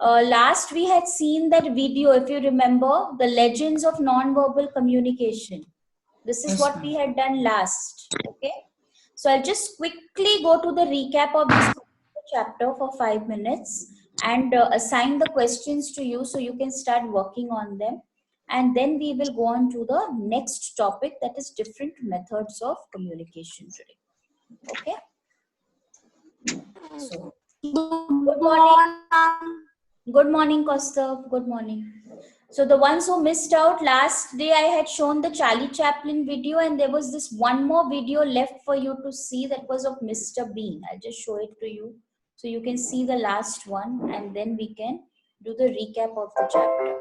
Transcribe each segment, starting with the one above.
Last we had seen that video, if you remember, the legends of non-verbal communication. This is what we had done last. Okay. So I'll just quickly go to the recap of this chapter for 5 minutes and assign the questions to you so you can start working on them. And then we will go on to the next topic, that is different methods of communication today. Okay. So, good morning. Good morning, Kaustav. Good morning. So the ones who missed out, last day I had shown the Charlie Chaplin video, and there was this one more video left for you to see, that was of Mr. Bean. I'll just show it to you so you can see the last one, and then we can do the recap of the chapter.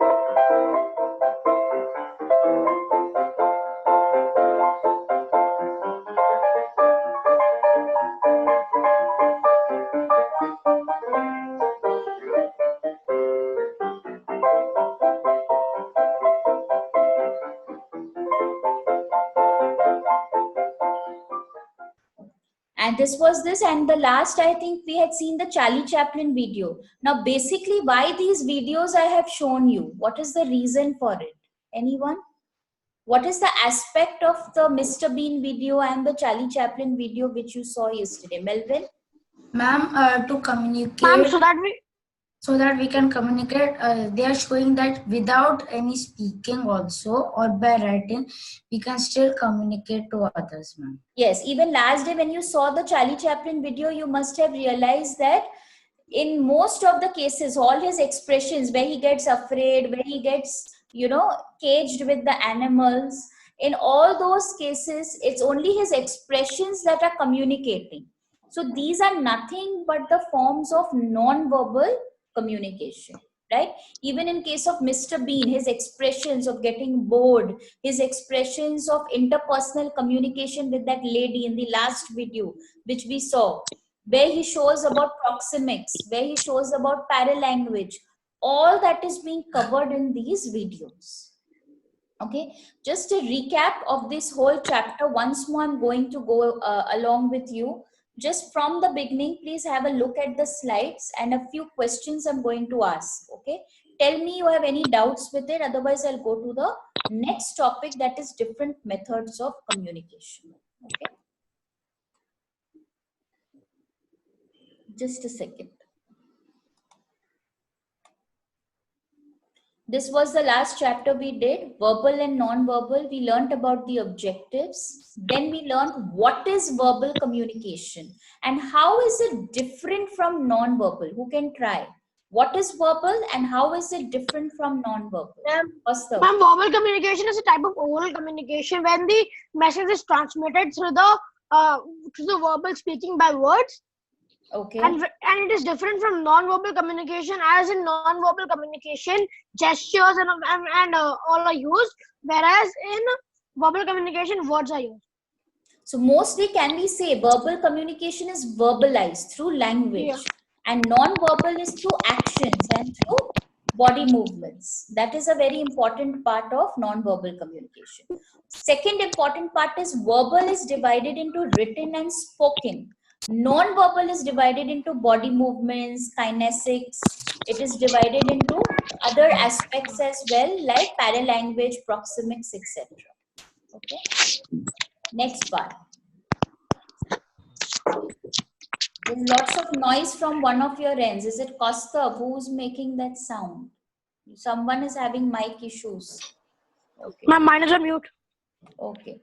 And this was this, and the last I think we had seen the Charlie Chaplin video. Now basically why these videos I have shown you, what is the reason for it? Anyone? What is the aspect of the Mr. Bean video and the Charlie Chaplin video which you saw yesterday? Melvin? Ma'am, to communicate. Ma'am, so that we can communicate, they are showing that without any speaking also, or by writing, we can still communicate to others, ma'am. Yes, even last day when you saw the Charlie Chaplin video, you must have realized that in most of the cases, all his expressions, where he gets afraid, where he gets, caged with the animals, in all those cases, it's only his expressions that are communicating. So these are nothing but the forms of non-verbal communication, right? Even in case of Mr. Bean, his expressions of getting bored, his expressions of interpersonal communication with that lady in the last video, which we saw, where he shows about proxemics, where he shows about paralanguage, all that is being covered in these videos. Okay, just a recap of this whole chapter. Once more, I'm going to go along with you. Just from the beginning, please have a look at the slides and a few questions I'm going to ask. Okay, tell me you have any doubts with it. Otherwise, I'll go to the next topic, that is different methods of communication. Okay. Just a second. This was the last chapter we did, verbal and non-verbal. We learned about the objectives. Then we learned what is verbal communication and how is it different from non-verbal. Who can try? What is verbal and how is it different from non-verbal? Ma'am, verbal communication is a type of oral communication when the message is transmitted through the verbal speaking by words. Okay. And it is different from non-verbal communication, as in non-verbal communication, gestures and all are used, whereas in verbal communication, words are used. So mostly can we say verbal communication is verbalized through language, and non-verbal is through actions and through body movements. That is a very important part of non-verbal communication. Second important part is verbal is divided into written and spoken. Non-verbal is divided into body movements, kinesics. It is divided into other aspects as well, like paralanguage, proxemics, etc. Okay. Next part. There's lots of noise from one of your ends. Is it Kaustav who's making that sound? Someone is having mic issues. Okay. My mine is on mute. Okay.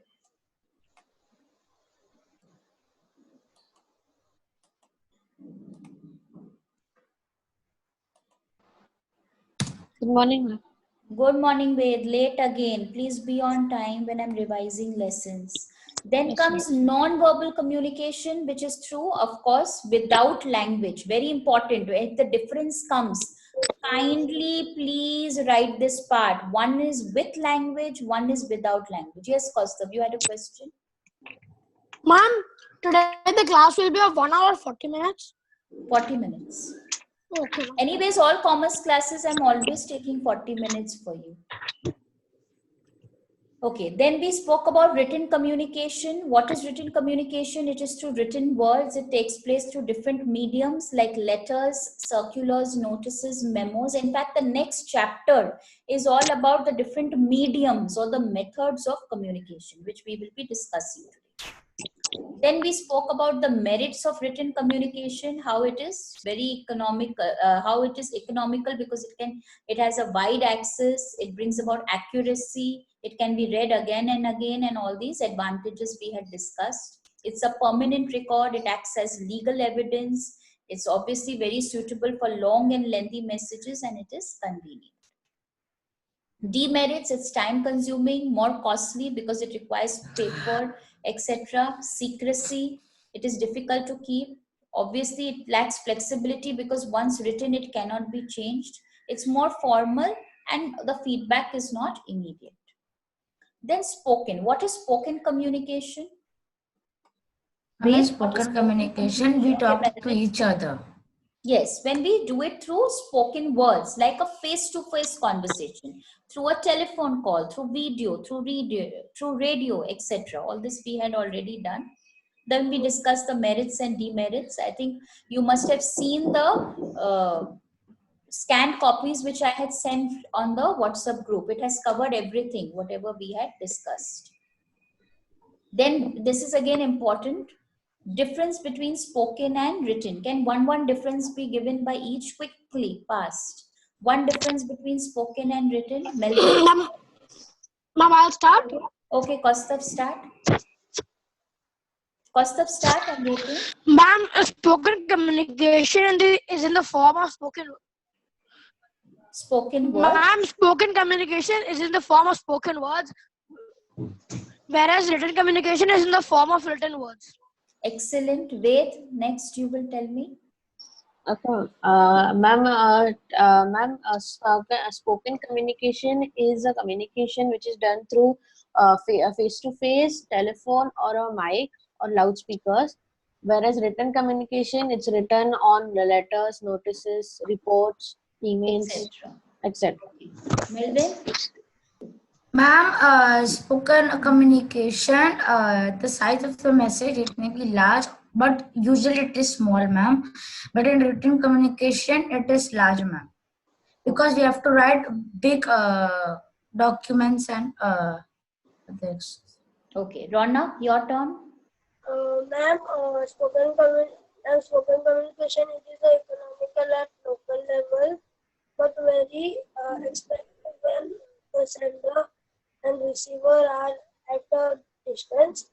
Good morning, ma'am. Good morning, Ved. Late again. Please be on time when I'm revising lessons. Then comes non-verbal communication, which is through, of course, without language. Very important. Where the difference comes. Kindly, please write this part. One is with language, one is without language. Yes, Kaustav, you had a question? Ma'am, today the class will be of 1 hour 40 minutes. 40 minutes. Okay. Anyways, all commerce classes, I'm always taking 40 minutes for you. Okay, then we spoke about written communication. What is written communication? It is through written words. It takes place through different mediums like letters, circulars, notices, memos. In fact, the next chapter is all about the different mediums or the methods of communication, which we will be discussing today. Then we spoke about the merits of written communication, how it is very economical, how it is economical because it has a wide access, it brings about accuracy, it can be read again and again, and all these advantages we had discussed. It's a permanent record, it acts as legal evidence, it's obviously very suitable for long and lengthy messages, and it is convenient. Demerits, it's time consuming, more costly because it requires paper, etc. Secrecy, it is difficult to keep. Obviously, it lacks flexibility because once written, it cannot be changed. It's more formal and the feedback is not immediate. Then spoken. What is spoken communication? In spoken communication, we talk to each other. Yes, when we do it through spoken words, like a face-to-face conversation, through a telephone call, through video, through radio, etc. All this we had already done. Then we discussed the merits and demerits. I think you must have seen the scanned copies which I had sent on the WhatsApp group. It has covered everything, whatever we had discussed. Then this is again important. Difference between spoken and written. Can one difference be given by each? Quickly, fast. One difference between spoken and written. Melvin. Ma'am, I'll start. Okay, Kaustav, start. Kaustav, start. I'm waiting. Ma'am, spoken communication is in the form of spoken. Spoken word. Ma'am, spoken communication is in the form of spoken words, whereas written communication is in the form of written words. Excellent. Ved, next you will tell me. Okay, spoken communication is a communication which is done through face-to-face, telephone, or a mic or loudspeakers. Whereas written communication, it's written on letters, notices, reports, emails, etc. Melvin. Ma'am, spoken communication, the size of the message, it may be large, but usually it is small, ma'am. But in written communication, it is large, ma'am. Because we have to write big documents and this. Okay, Rona, your turn. Ma'am, spoken communication it is economical at local level, but very expensive when the sender and receiver are at a distance.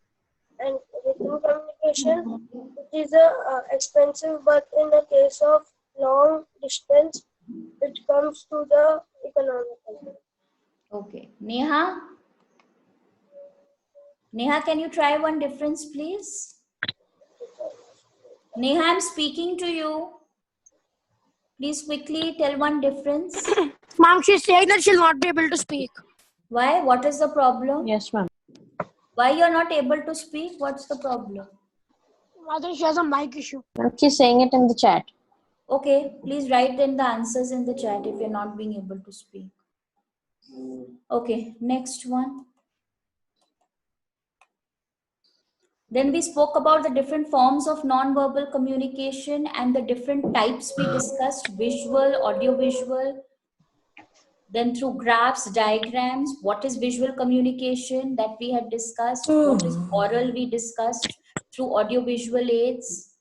And written communication it is expensive, but in the case of long distance, it comes to the economical. Okay, Neha. Neha, can you try one difference, please? Neha, I'm speaking to you. Please quickly tell one difference. Ma'am, she's saying that she'll not be able to speak. Why? What is the problem? Yes, ma'am. Why you're not able to speak? What's the problem? I think she has a mic issue. She's saying it in the chat. Okay, please write in the answers in the chat if you're not being able to speak. Okay, next one. Then we spoke about the different forms of non-verbal communication and the different types we discussed: visual, audiovisual. Then through graphs, diagrams, what is visual communication that we had discussed, what is oral we discussed, through audiovisual aids.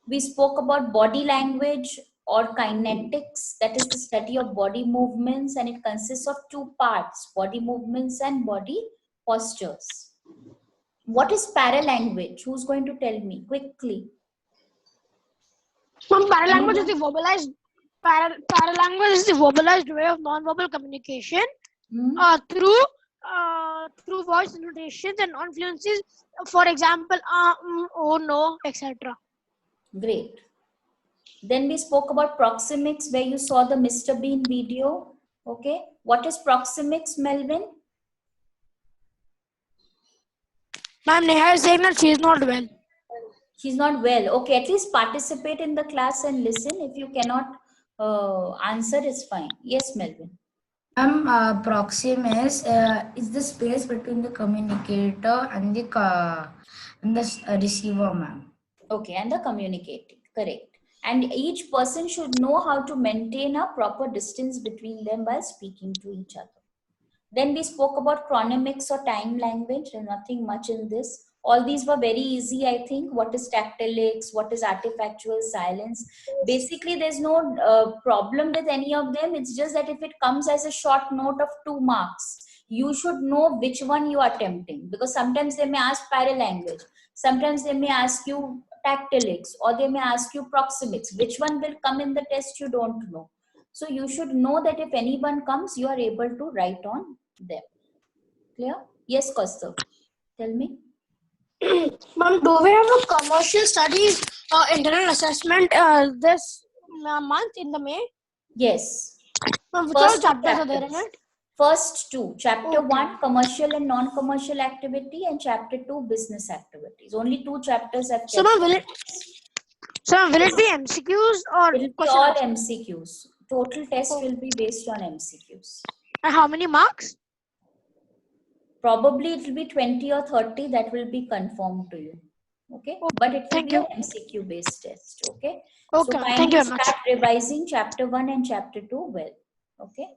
We spoke about body language or kinetics, that is the study of body movements, and it consists of two parts: body movements and body postures. What is paralanguage? Who's going to tell me quickly? Ma'am, paralanguage is the verbalized. Paralanguage is the verbalized way of non-verbal communication through voice intonations and non-fluencies. For example, oh no, etc. Great. Then we spoke about proxemics, where you saw the Mr. Bean video. Okay. What is proxemics, Melvin? Ma'am, Neha is saying that she is not well. She's not well. Okay, at least participate in the class and listen. If you cannot answer, it's fine. Yes, Melvin. Proximus is the space between the communicator and the receiver, ma'am. Okay, and the communicating, correct. And each person should know how to maintain a proper distance between them while speaking to each other. Then we spoke about chronemics or time language, and nothing much in this. All these were very easy, I think. What is tactylics? What is artifactual silence? Basically, there's no problem with any of them. It's just that if it comes as a short note of 2 marks, you should know which one you are attempting, because sometimes they may ask paralanguage, sometimes they may ask you tactylics, or they may ask you proxemics. Which one will come in the test, you don't know. So you should know that if anyone comes, you are able to write on them. Clear? Yes, Kaustav. Tell me. Ma'am, do we have a commercial studies internal assessment this month in the May? Yes. Ma'am, which all First two chapters are there in chapters. it? First two. Chapter Okay. 1, commercial and non-commercial activity, and chapter 2, business activities. Only 2 chapters have So, kept. ma'am, will it be MCQs or It will be question all answer? MCQs. Total test will be based on MCQs. And how many marks? Probably it will be 20 or 30 that will be confirmed to you. Okay, but it will Thank be an you. MCQ based test. Okay, Okay, so thank kindly you very much. start revising chapter 1 and chapter 2 well. Okay,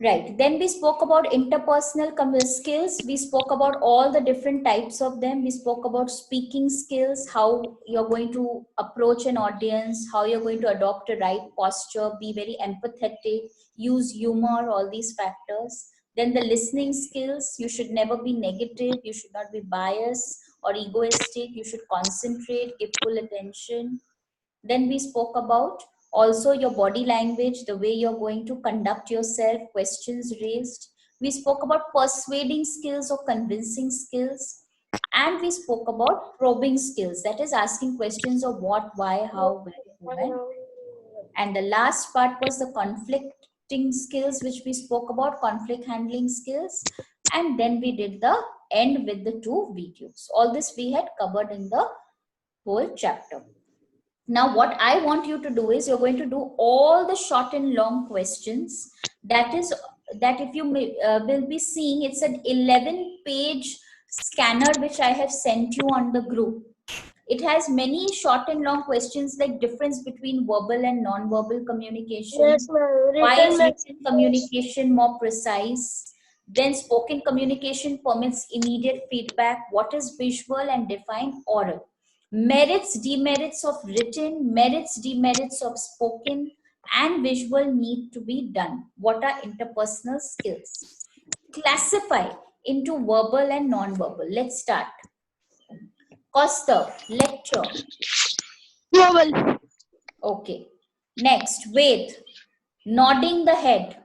right. Then we spoke about interpersonal skills. We spoke about all the different types of them. We spoke about speaking skills, how you're going to approach an audience, how you're going to adopt a right posture, be very empathetic, use humor, all these factors. Then the listening skills, you should never be negative, you should not be biased or egoistic, you should concentrate, give full attention. Then we spoke about also your body language, the way you're going to conduct yourself, questions raised. We spoke about persuading skills or convincing skills. And we spoke about probing skills, that is asking questions of what, why, how, where, when. And the last part was the conflicting skills, which we spoke about, conflict handling skills. And then we did the end with the 2 videos. All this we had covered in the whole chapter. Now, what I want you to do is you're going to do all the short and long questions. That is, that if you will be seeing, it's an 11-page scanner which I have sent you on the group. It has many short and long questions like difference between verbal and non-verbal communication. Yes, ma'am. Why Written is messages. written communication more precise? Then spoken communication permits immediate feedback. What is visual, and define oral? Merits, demerits of written, merits, demerits of spoken and visual need to be done. What are interpersonal skills? Classify into verbal and non-verbal. Let's start. Kaustav, lecture. Verbal. Okay. Next, Ved, nodding the head.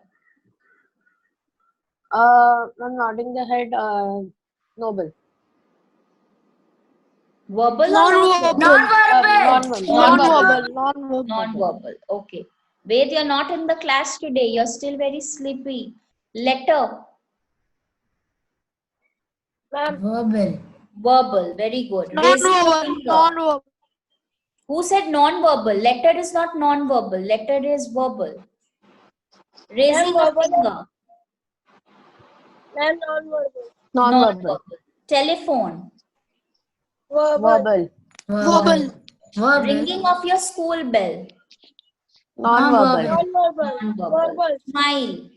I'm nodding the head. Noble. Verbal or Non-verbal. Non-verbal. Non-verbal. Non-verbal. non-verbal? Okay. Ved, you're not in the class today. You're still very sleepy. Letter. Ma'am, Verbal. Verbal. Very good. Raising a Non-verbal. finger. Non-verbal. Who said non-verbal? Letter is not non-verbal. Letter is verbal. Raising a verbal. finger. ma'am, non-verbal. Non-verbal. Telephone. Verbal. Verbal. Verbal. Ringing of your school bell. Non-verbal. Non-verbal. Non-verbal. Verbal. Smile.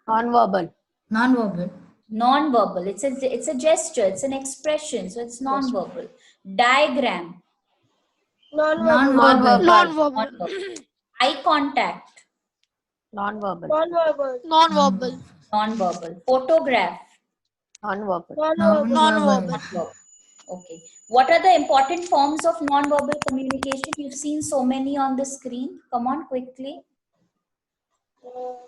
Non-verbal. Non-verbal. Non-verbal. It's a gesture. It's an expression. So it's non-verbal. Diagram. Non-verbal. Non-verbal. Non-verbal. Non-verbal. Eye contact. Non-verbal. Non-verbal. Non-verbal. Non-verbal. Photograph. Non-verbal. Non-verbal. Non-verbal. Non-verbal. Okay. What are the important forms of non-verbal communication? You've seen so many on the screen. Come on, quickly.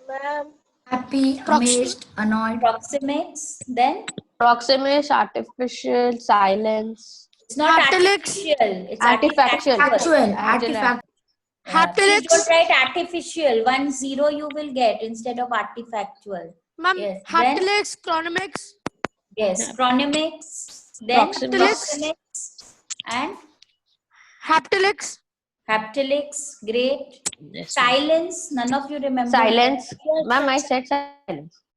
Ma'am, Happy, amazed, annoyed. Proximates. Then Proximus, artificial, silence. it's not Tactylics. artificial. It's Artifactual. Actual. Actual. Artifact. Please Haptics. don't write artificial. 1 0 you will get instead of artifactual. Ma'am, Yes. Then haptics, chronemics, yes, chronemics. Then Proxemics. proxemics and haptics, Haptics, great. Yes, Silence, none of you remember. silence. Yes, Ma'am, I yes. said silence.